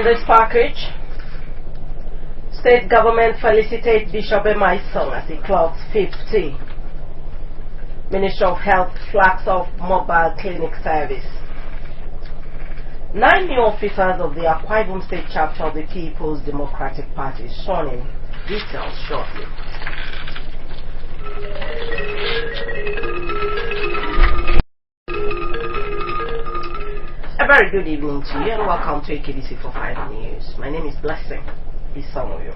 In this package, state government felicitates Bishop M.I. Song as he clocks 50. Ministry of Health flags off mobile clinic service. 9 new officers of the Akwa Ibom State chapter of the People's Democratic Party sworn in. Details shortly. A very good evening to you and welcome to AKBC for 5 News. My name is Blessing Isamoyo.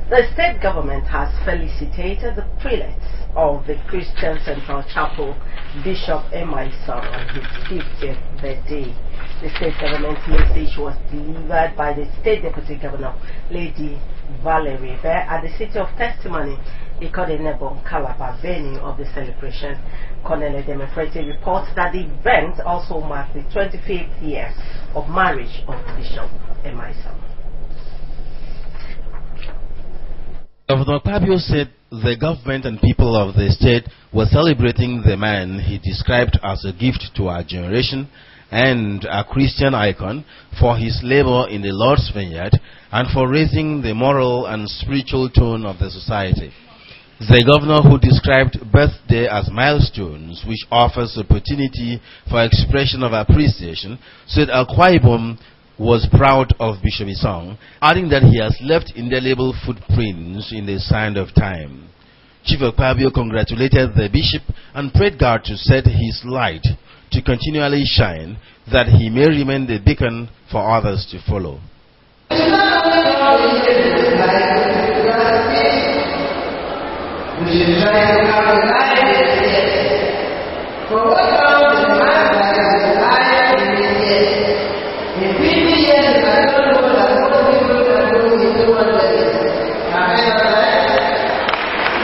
The state government has felicitated the prelates of the Christian Central Chapel, Bishop M.I. Song, on his 50th birthday. The state government message was delivered by the State Deputy Governor, Lady Valerie Bear, at the City of Testimony, Ikodinebo, Calabar venue of the celebration. Colonel Edemefrete reports that the event also marked the 25th year of marriage of Bishop M.I. Song. Governor Pabio said the government and people of the state were celebrating the man he described as a gift to our generation and a Christian icon for his labor in the Lord's vineyard and for raising the moral and spiritual tone of the society. The governor, who described birthday as milestones which offers opportunity for expression of appreciation, said Akwa Ibom was proud of Bishop Isong, adding that he has left indelible footprints in the sand of time. Chief Okpabio congratulated the bishop and prayed God to set his light to continually shine, that he may remain the beacon for others to follow. We should try to have a life this year. For what counts in my life is life in this year. In 50 years, I don't know that most people can go into one place.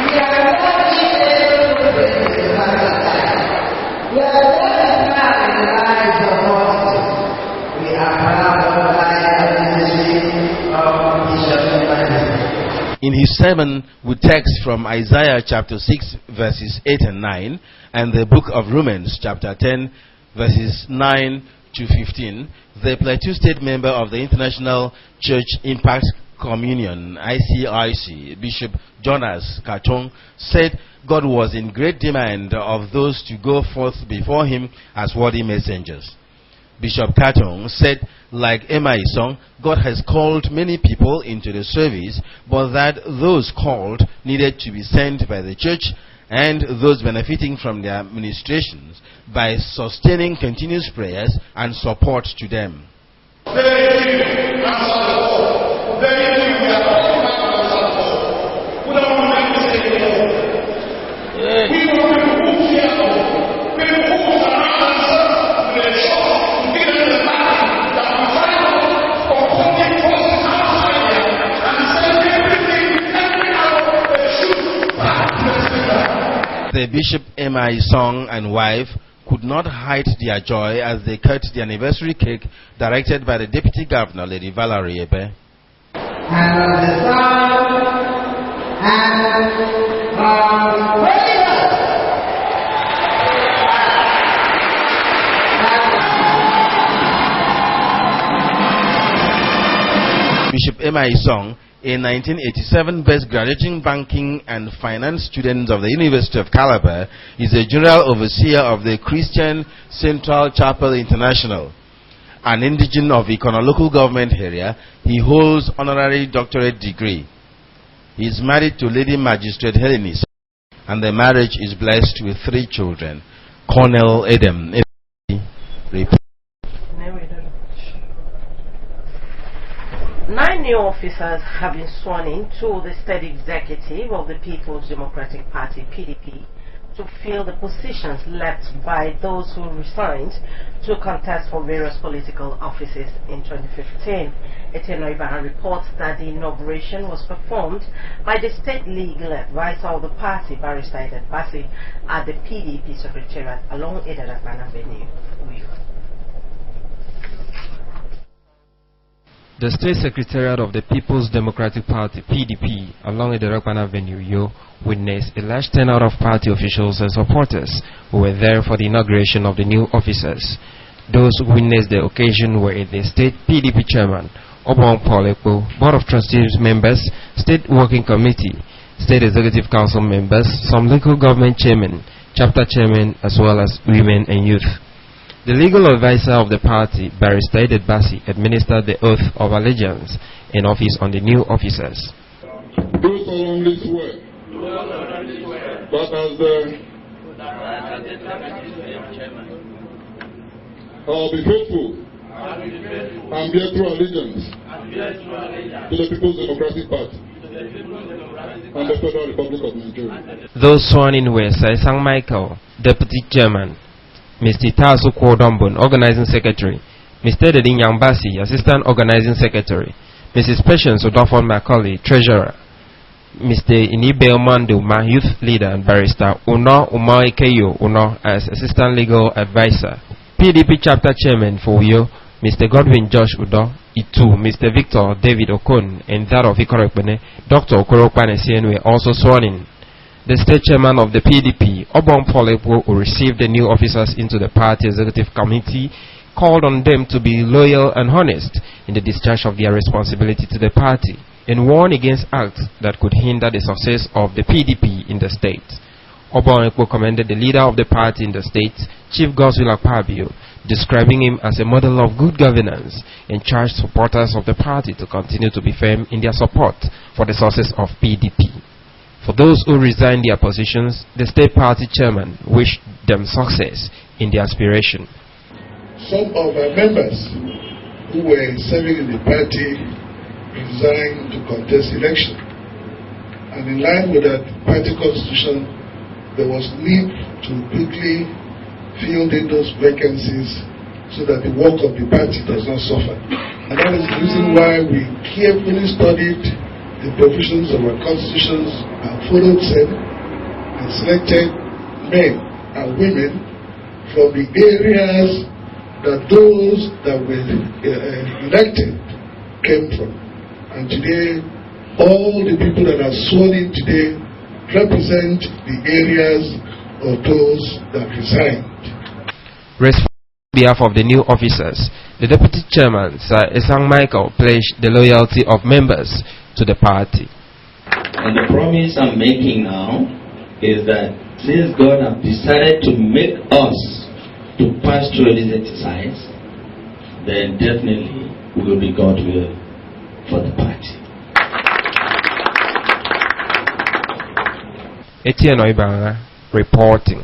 We are not able to bring the past of time. We are not proud in the lives of all. We are proud of the life of the ministry of Bishop M.I. In his sermon, with text from Isaiah chapter 6 verses 8 and 9 and the book of Romans chapter 10 verses 9 to 15, the Plateau State member of the International Church Impact Communion, ICIC, Bishop Jonas Katong, said God was in great demand of those to go forth before him as worthy messengers. Bishop Katong said, like M.I. Song, God has called many people into the service, but that those called needed to be sent by the church and those benefiting from their ministrations by sustaining continuous prayers and support to them. The Bishop M.I. Song and wife could not hide their joy as they cut the anniversary cake directed by the Deputy Governor, Lady Valerie Ebe. And of the Son and of the Bishop M.I. Song, a 1987 best graduating banking and finance student of the University of Calabar, is a general overseer of the Christian Central Chapel International. An indigene of Ikona local government area, he holds honorary doctorate degree. He is married to Lady Magistrate Helenis, and the marriage is blessed with 3 children. Colonel Edem. Report. 9 new officers have been sworn in to the state executive of the People's Democratic Party, PDP, to fill the positions left by those who resigned to contest for various political offices in 2015. Eteno Ibarra reports that the inauguration was performed by the state legal advisor of the party, Barrister Eden Bassi, at the PDP Secretariat along Edarakman Avenue. The State Secretariat of the People's Democratic Party, PDP, along Edarakman Avenue, witnessed a large turnout of party officials and supporters who were there for the inauguration of the new officers. Those who witnessed the occasion were the state PDP chairman, Obong Paul Ekpo, Board of Trustees members, State Working Committee, State Executive Council members, some local government chairmen, chapter chairmen, as well as women and youth. The legal advisor of the party, Barrister Edith Bassi, administered the oath of allegiance in office on the new officers. Do solemnly swear that I'll be faithful and bear true allegiance to the People's Democratic Party and the Federal Republic of Nigeria. Those sworn in were Sir Sang Michael, Deputy Chairman, Mr. Tasu Kwodombon, Organizing Secretary, Mr. Dedin Yambasi, Assistant Organizing Secretary, Mrs. Patience Odofon Macaulay, Treasurer, Mr. Inibe Omanduma, Youth Leader and Barrister, Uno Umaikeyo Uno as Assistant Legal Advisor, PDP Chapter Chairman for Uyo, Mr. Godwin Josh Udo, Itu, Mr. Victor David Okon, and that of Ikorekpene, Dr. Okorokpane were also sworn in. The state chairman of the PDP, Obong Paul Ekpo, who received the new officers into the party executive committee, called on them to be loyal and honest in the discharge of their responsibility to the party, and warned against acts that could hinder the success of the PDP in the state. Obong Ekpo commended the leader of the party in the state, Chief Godswill Akpabio, describing him as a model of good governance, and charged supporters of the party to continue to be firm in their support for the success of PDP. For those who resigned their positions, the state party chairman wished them success in their aspiration. Some of our members who were serving in the party resigned to contest election. And in line with that party constitution, there was need to quickly fill in those vacancies so that the work of the party does not suffer. And that is the reason why we carefully studied the provisions of our constitutions and followed them and selected men and women from the areas that those that were elected came from. And today, all the people that are sworn in today represent the areas of those that resigned. On behalf of the new officers, the Deputy Chairman, Sir Esang Michael, pledged the loyalty of members to the party. And the promise I'm making now is that since God has decided to make us to pass through this exercise, then definitely we will be God's will for the party. Etienne Oibanga reporting.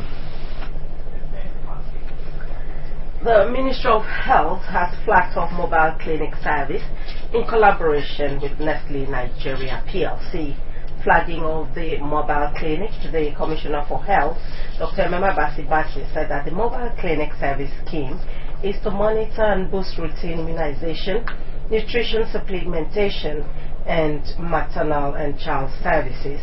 The Ministry of Health has flagged off mobile clinic service in collaboration with Nestle Nigeria PLC. Flagging of the mobile clinic, the Commissioner for Health, Dr. Emema Bassi, said that the mobile clinic service scheme is to monitor and boost routine immunization, nutrition supplementation, and maternal and child services.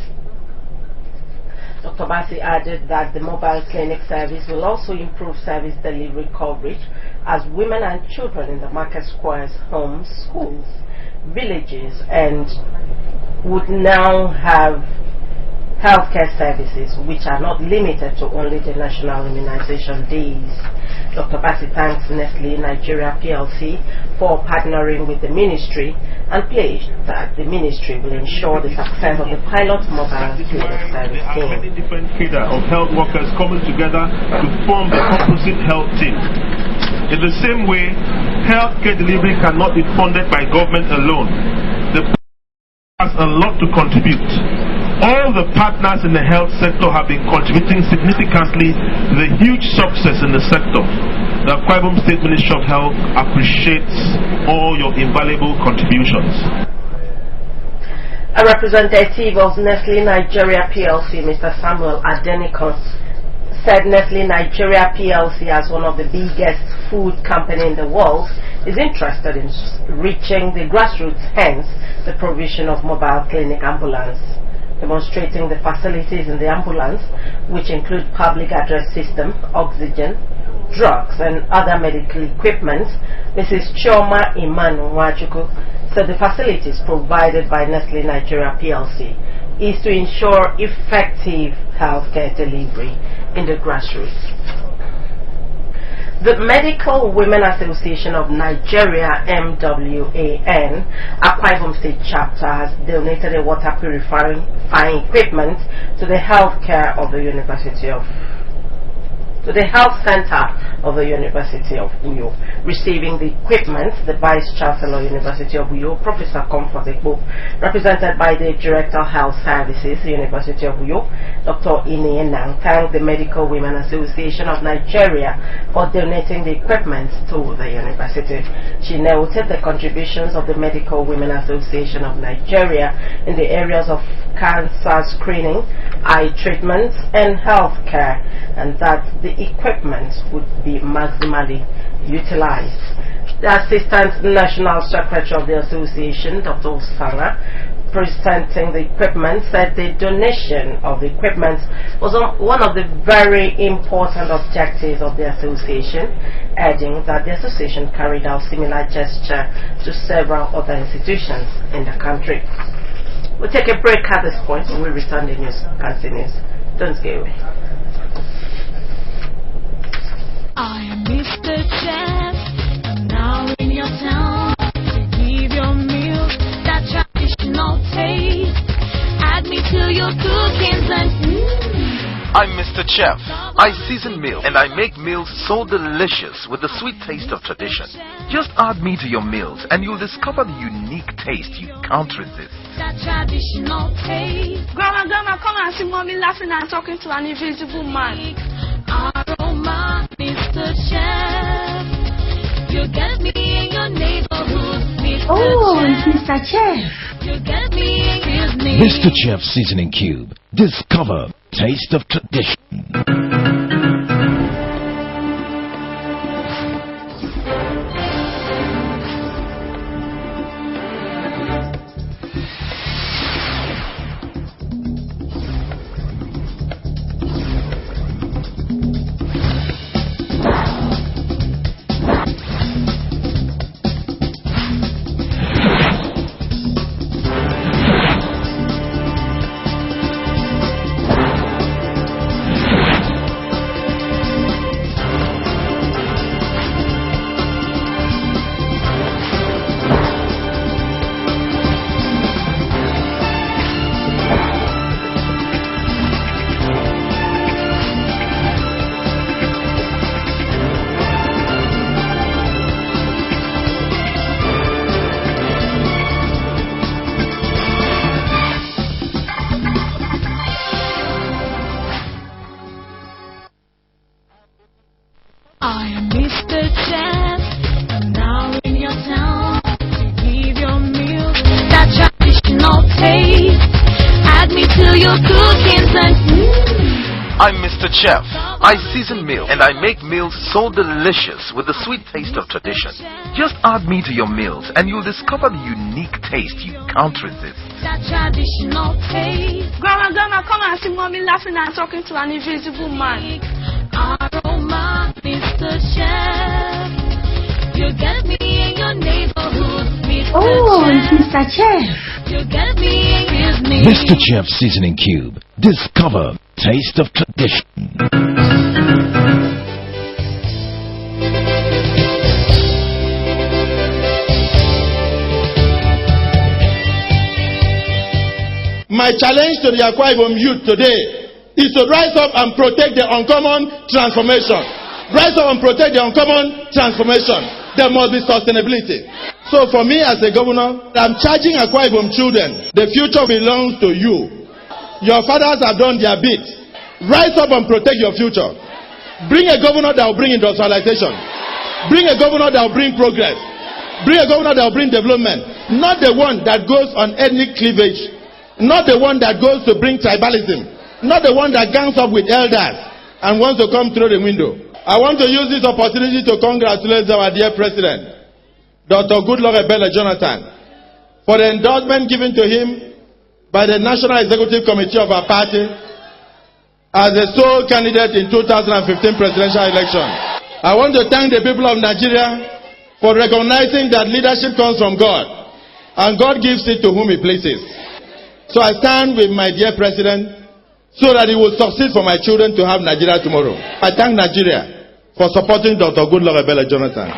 Dr. Bassi added that the mobile clinic service will also improve service delivery coverage as women and children in the market squares, homes, schools, villages, and would now have healthcare services which are not limited to only the national immunization days. Dr. Bassi thanks Nestle Nigeria PLC for partnering with the ministry and pledged that the ministry will ensure the success of the pilot mobile clinic service scheme. Many different cadre of health workers coming together to form the composite health team. In the same way, healthcare delivery cannot be funded by government alone. The has a lot to contribute. All the partners in the health sector have been contributing significantly to the huge success in the sector. The Akwa Ibom State Ministry of Health appreciates all your invaluable contributions. A representative of Nestle Nigeria PLC, Mr. Samuel Adenikos, said Nestle Nigeria PLC, as one of the biggest food company in the world, is interested in reaching the grassroots, hence the provision of mobile clinic ambulance. Demonstrating the facilities in the ambulance, which include public address system, oxygen, drugs, and other medical equipment, Mrs. Chioma Imanu Wajuku said the facilities provided by Nestle Nigeria PLC is to ensure effective healthcare delivery in the grassroots. The Medical Women Association of Nigeria, MWAN, Akwa Ibom State Chapter, has donated a water purifying equipment to the healthcare of the Health Center of the University of Uyo. Receiving the equipment, the Vice Chancellor, University of Uyo, Professor Comfort Ekpo, represented by the Director of Health Services, University of Uyo, Dr. Ine Nang, thanked the Medical Women Association of Nigeria for donating the equipment to the university. She noted the contributions of the Medical Women Association of Nigeria in the areas of cancer screening, eye treatments, and health care, and that the equipment would be maximally utilized. The Assistant National Secretary of the Association, Dr. Osanga, presenting the equipment, said the donation of the equipment was one of the very important objectives of the association, adding that the association carried out similar gesture to several other institutions in the country. We'll take a break at this point. When we return, the news continues. Don't go away. I am Mr. Chef, I'm now in your town to give your meals that traditional taste. Add me to your cookings and I'm Mr. Chef. I season meals and I make meals so delicious with the sweet taste of tradition. Just add me to your meals and you'll discover the unique taste you can't resist. That traditional taste. Grandma, come and see mommy laughing and talking to an invisible man. Aroma, Mr. Chef. You get me in your neighborhood, Mr. Oh, Chef. it's Mr. Chef. You get me in his name. Mr. Chef Seasoning Cube. Discover taste of tradition. I am Mr. Chef, I'm now in your town to give your meals that traditional taste. Add me to your cookings and I'm Mr. Chef. I season meals and I make meals so delicious with the sweet taste of tradition. Just add me to your meals and you'll discover the unique taste you can't resist. That traditional taste. Grandma, come and see mommy laughing and talking to an invisible man. Aroma, Mr. Chef. You get me in your neighborhood, Mr. Oh, Chef. it's Mr. Chef. You get me in his name. Mr. Chef Seasoning Cube. Discover taste of tradition. My challenge to the Akwa Ibom youth today is to rise up and protect the uncommon transformation. Rise up and protect the uncommon transformation. There must be sustainability. So for me as a governor, I'm charging Akwa Ibom children. The future belongs to you. Your fathers have done their bit. Rise up and protect your future. Bring a governor that will bring industrialization. Bring a governor that will bring progress. Bring a governor that will bring development. Not the one that goes on ethnic cleavage. Not the one that goes to bring tribalism. Not the one that gangs up with elders and wants to come through the window. I want to use this opportunity to congratulate our dear President, Dr. Goodluck Ebele Jonathan, for the endorsement given to him by the National Executive Committee of our party as the sole candidate in 2015 presidential election. I want to thank the people of Nigeria for recognizing that leadership comes from God, and God gives it to whom He pleases. So I stand with my dear President so that he will succeed for my children to have Nigeria tomorrow. I thank Nigeria for supporting Dr. Goodluck Ebele Jonathan.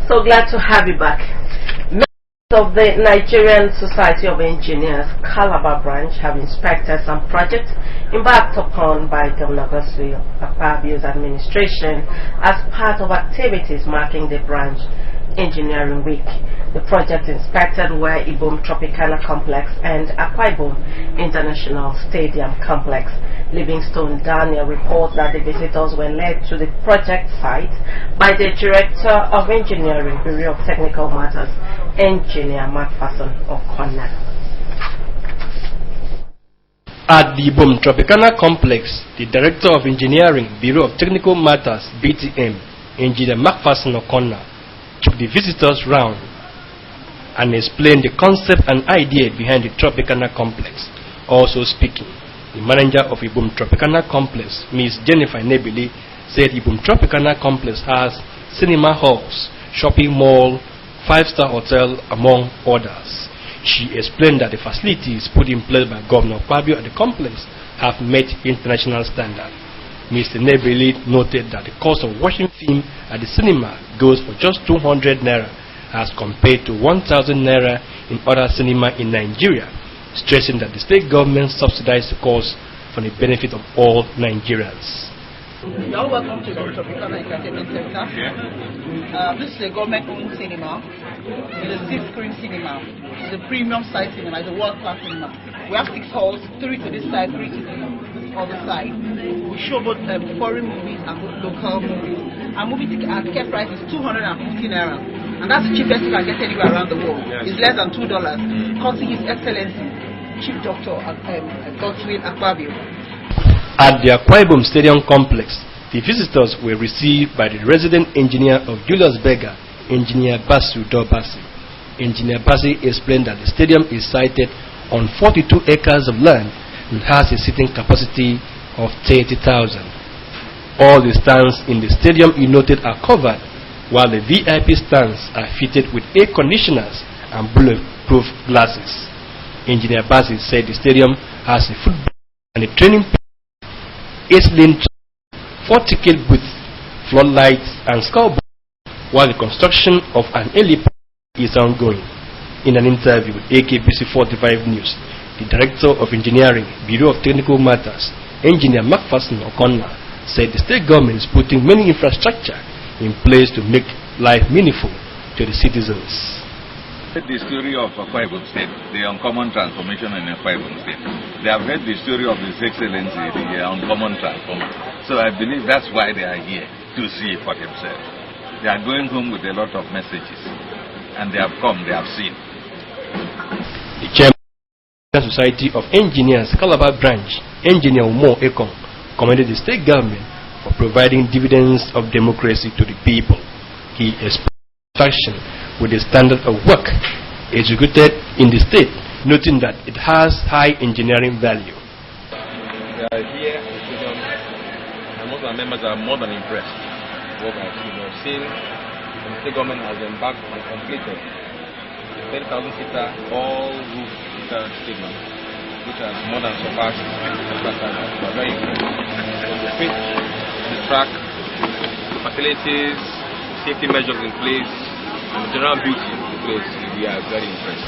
So glad to have you back. Members of the Nigerian Society of Engineers Calabar branch have inspected some projects embarked upon by Governor Godswill Akpabio's administration as part of activities marking the branch Engineering Week. The projects inspected were Ibom Tropicana Complex and Akwa Ibom International Stadium Complex. Livingstone Daniel reports that the visitors were led to the project site by the Director of Engineering, Bureau of Technical Matters, Engineer Macpherson O'Connor. At the Ibom Tropicana Complex, the Director of Engineering, Bureau of Technical Matters, BTM, Engineer Macpherson O'Connor, took the visitors round and explained the concept and idea behind the Tropicana Complex. Also speaking, the manager of Ibom Tropicana Complex, Ms. Jennifer Nebili, said Ibom Tropicana Complex has cinema halls, shopping mall, 5-star hotel, among others. She explained that the facilities put in place by Governor Akpabio at the complex have met international standards. Mr. Nebili noted that the cost of watching film at the cinema goes for just 200 naira as compared to 1,000 naira in other cinema in Nigeria, stressing that the state government subsidizes the cost for the benefit of all Nigerians. You're all welcome to the Tropicana Entertainment Center. This is a government-owned cinema. It's a 6-screen cinema. It's a premium size cinema. It's a world-class cinema. We have 6 halls, 3 to this side, 3 to the other side. We show both foreign movies and local movies. Our movie ticket price is 250 naira. And that's the cheapest you can get anywhere around the world. It's less than $2. Courtesy His Excellency, Chief Doctor Godswill Akpabio. At the Akwa Ibom Stadium Complex, the visitors were received by the resident engineer of Julius Berger, Engineer Basu Dobasi. Engineer Basi explained that the stadium is sited on 42 acres of land and has a seating capacity of 30,000. All the stands in the stadium, he noted, are covered, while the VIP stands are fitted with air conditioners and bulletproof glasses. Engineer Basi said the stadium has a football and a training pitch, 8-lane track, 4 ticket booths, floodlights and scoreboard, while the construction of an helipad is ongoing. In an interview with AKBC 45 News, the Director of Engineering, Bureau of Technical Matters, Engineer Macpherson O'Connor, said the state government is putting many infrastructure in place to make life meaningful to the citizens. The story of Akwa Ibom State, the uncommon transformation in Akwa Ibom State. They have heard the story of His Excellency, the uncommon transformer. So I believe that's why they are here, to see it for themselves. They are going home with a lot of messages, and they have come, they have seen. The Chairman of the Society of Engineers Calabar branch, Engineer Umo Ekong, commended the state government for providing dividends of democracy to the people. He expressed satisfaction with the standard of work executed in the state, noting that it has high engineering value. We are here at the stadium, and most of our members are more than impressed with what I've seen. The state government has embarked on completed 10,000 seater all-roof stadium, which has more than surpassed the standard. We are very impressed. From the pitch, the track, the facilities, safety measures in place, and the general beauty of the place, we are very impressed.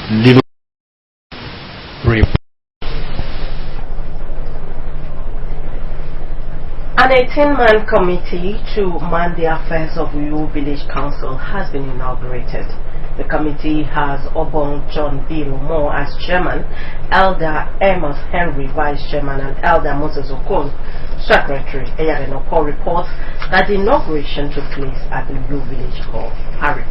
An 18-man committee to man the affairs of Uyo Village Council has been inaugurated. The committee has Obong John Bill Moore as chairman, Elder Amos Henry vice chairman, and Elder Moses Okon secretary. Eyaren Oko reports that the inauguration took place at the Uyo Village Hall. Harry.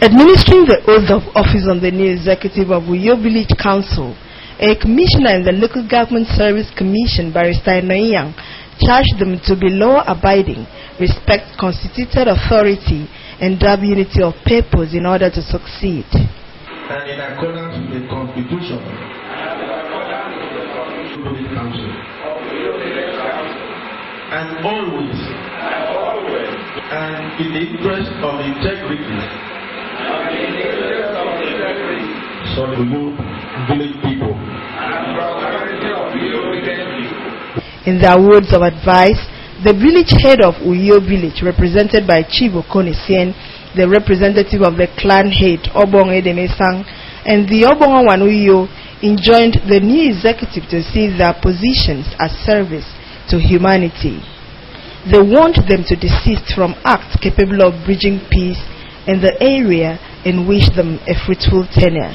Administering the oath of office on the new executive of Uyo Village Council, a commissioner in the Local Government Service Commission, Barrister Noyang, charged them to be law-abiding, respect constituted authority, and have unity of purpose in order to succeed. And in accordance with the Constitution, and always, and in the interest of integrity, sorry, you village people. In their words of advice, the village head of Uyo village, represented by Chief Okonisien, the representative of the clan head Obong Edemesang, and the Obong Wanuyo, enjoined the new executive to see their positions as service to humanity. They warned them to desist from acts capable of bridging peace in the area and wish them a fruitful tenure.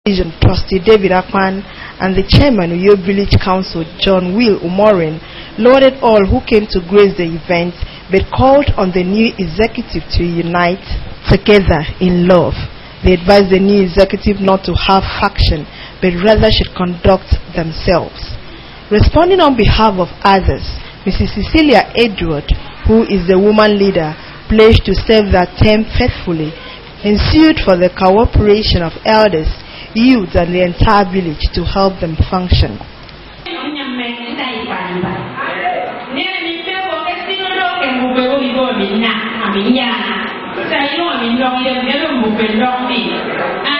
The Trustee David Akpan and the chairman of your village council, John Will Umorin, lauded all who came to grace the event, but called on the new executive to unite together in love. They advised the new executive not to have faction, but rather should conduct themselves. Responding on behalf of others, Mrs. Cecilia Edward, who is the woman leader, pledged to serve their term faithfully, and sued for the cooperation of elders, youth, and the entire village to help them function. And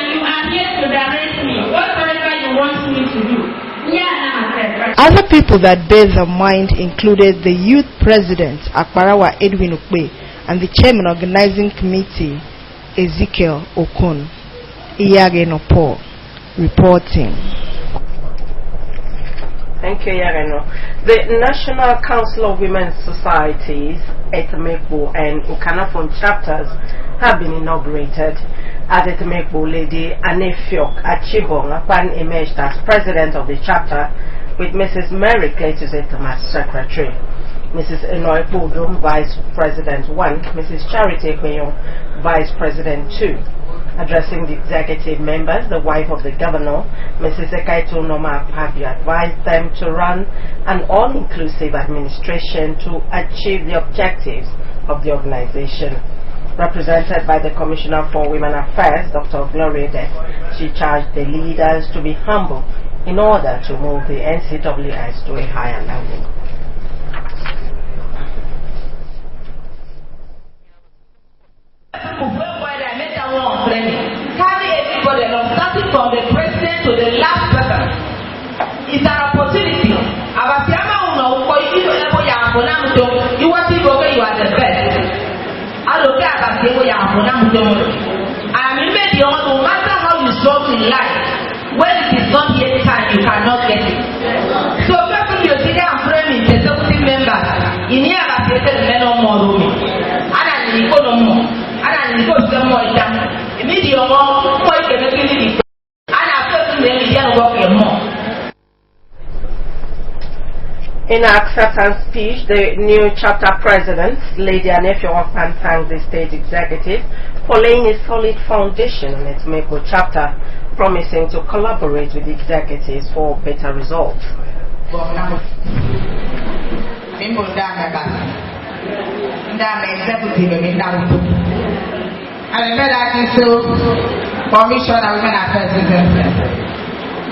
you are here to direct me, whatever you want me to do. Other people that bear the mind included the youth president, Akbarawa Edwin Ukwe, and the chairman organizing committee, Ezekiel Okun. Iyageno Paul, reporting. Thank you, Yareno. The National Council of Women's Societies, Etemekbo and Ukanafon chapters have been inaugurated. At Etemekbo, Lady Anefiok Achibong Akpan emerged as president of the chapter, with Mrs. Mary Cletus Etem as secretary. Mrs. Enoy Budum, Vice President 1, Mrs. Charity Ekweyon, Vice President 2. Addressing the executive members, the wife of the governor, Mrs. Ekaito Noma Pabio, advised them to run an all-inclusive administration to achieve the objectives of the organization. Represented by the Commissioner for Women Affairs, Dr. Gloria Death, she charged the leaders to be humble in order to move the NCWS to a higher level. Carry everybody along, starting from the president to the last person. It's an opportunity. You are the best. I don't care about the way I am no matter how you struggle in life, when it is not yet time, you cannot get it. So people you see that I'm framing the executive members in here about the men on more room. And I need to know more. And I need to go to more exam. Immediately, more can make it. And I feel to them, you work more. In her acceptance speech, the new chapter president, Lady Anefio Wakpan, thanked the state executive for laying a solid foundation in its Maple chapter, promising to collaborate with the executives for better results.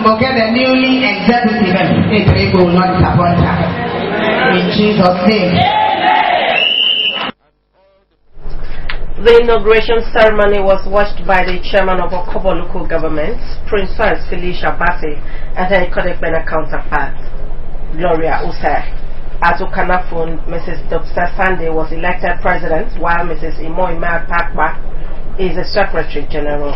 We'll get the newly executive and will not disappoint her. In Jesus' name. The inauguration ceremony was watched by the chairman of Okobo local government, Princess Felicia Bassi, and her Kodekbena counterpart, Gloria Use. At Ukanafun, Mrs. Dr. Sunday was elected president, while Mrs. Imoima Pakwa is the secretary general.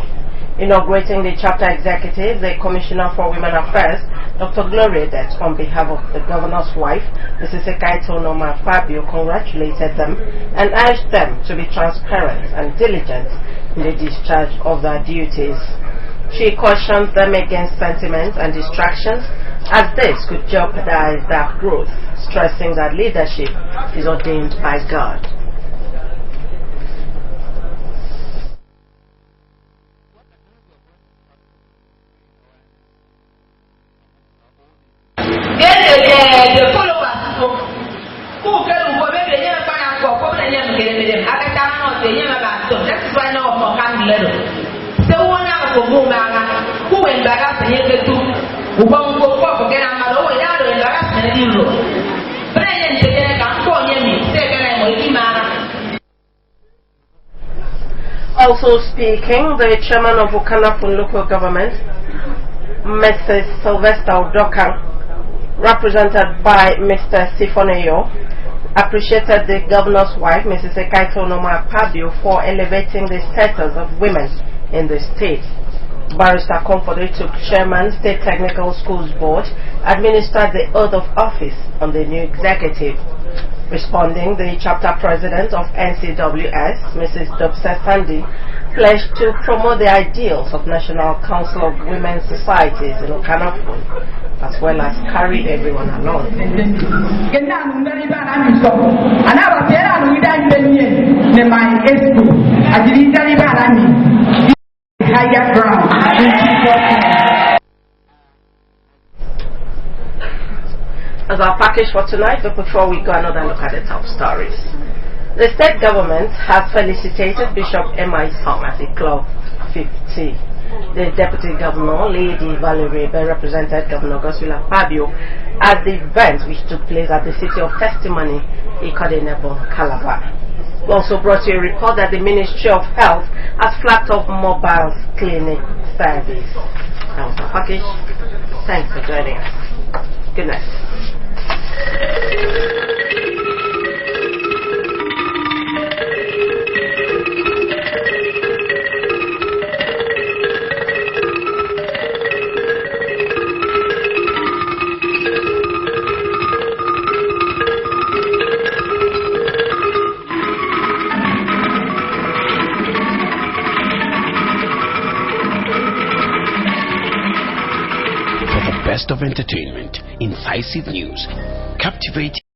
Inaugurating the chapter executive, the Commissioner for Women Affairs, Dr. Gloria Det, on behalf of the governor's wife, Mrs. Ekaito Noma Fabio, congratulated them and urged them to be transparent and diligent in the discharge of their duties. She cautioned them against sentiments and distractions, as this could jeopardize their growth, stressing that leadership is ordained by God. So that is why now for hand letter. So one hour for Mumanga, who embarrassed the Yaku, who won't go for get a malo without embarrassment in the room. But I didn't say that I'm calling me, second I will be Also speaking, the chairman of Okanapun local government, Mrs. Sylvester Udoka, represented by Mr. Sifoneyo, appreciated the governor's wife, Mrs. Ekaito Noma Pabio, for elevating the status of women in the state. Barrister Comforter took chairman, State Technical Schools Board, administered the oath of office on the new executive. Responding, the chapter president of NCWS, Mrs. Dobse Sandy, pledged to promote the ideals of National Council of Women's Societies in Okanapun, as well as carry everyone along. As our package for tonight, but before we go another look at the top stories. The state government has felicitated Bishop M.I. Som as a Club 50. The Deputy Governor, Lady Valerie Bell, represented Governor Godswill Akpabio at the event which took place at the City of Testimony, Ikodenebo, Calabar. We also brought you a report that the Ministry of Health has flagged off mobile clinic service. That was our package. Thanks for joining us. Good night. For the best of entertainment, incisive news, captivating